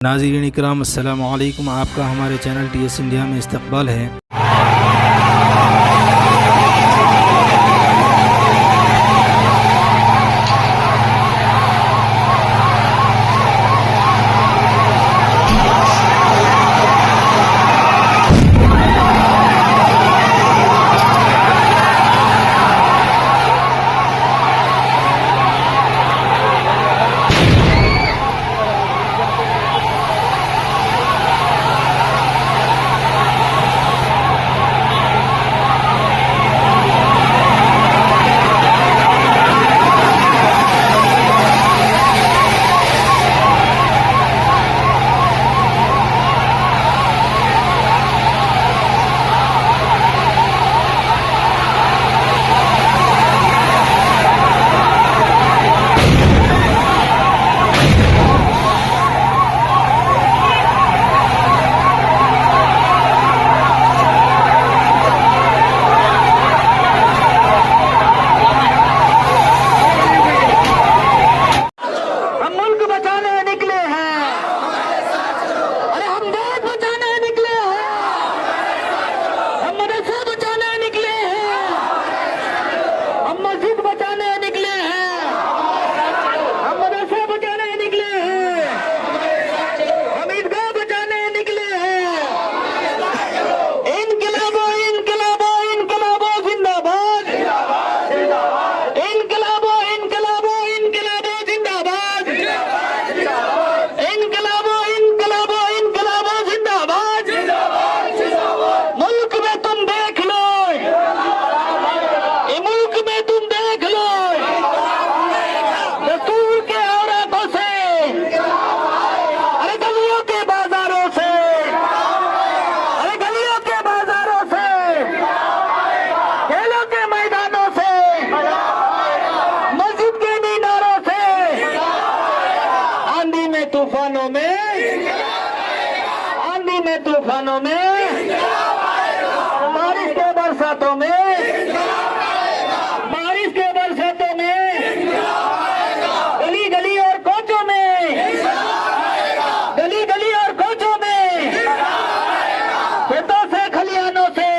नाज़रीन इकराम अस्सलामु अलैकुम। आपका हमारे चैनल TS इंडिया में इस्तकबाल है। तूफानों में, बारिश के बरसातों में, बारिश के बरसातों में, गली गली और कोचों में, गली गली और कोचों में, खेतों से खलिहानों से,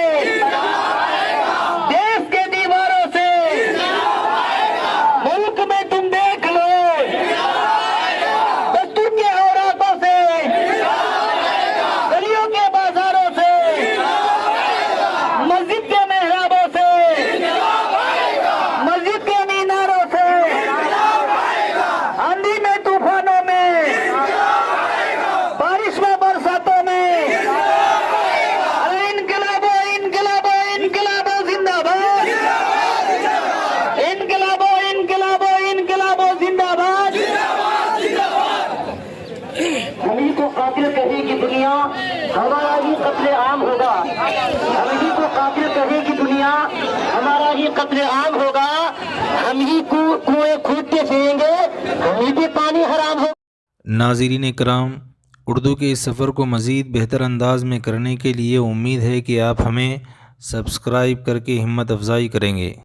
देश के दीवारों से, मुल्क में तुम देख लो दस्तूर के औरातों से, गलियों के बाजारों से, मस्जिद के मेहराबों से, मस्जिद के मीनारों से, आंधी में तूफानों में, बारिश में बरसातों में, अरे इनकलाबो इनकलाबो इनकलाबो जिंदाबाद, इनकलाबो इनकलाबो इनकलाबो जिंदाबाद। हम ही को कातिल कहेगी दुनिया, हमारा ही कत्ले आम होगा। हम ही को कातिल कहेगी दुनिया, हमारा ही कत्ले आम होगा। हम ही कुएं खूदते फिरेंगे, हम ही पे पानी हराम होगा। नाज़रीन इकराम, उर्दू के इस सफ़र को मज़ीद बेहतर अंदाज में करने के लिए उम्मीद है कि आप हमें सब्सक्राइब करके हिम्मत अफजाई करेंगे।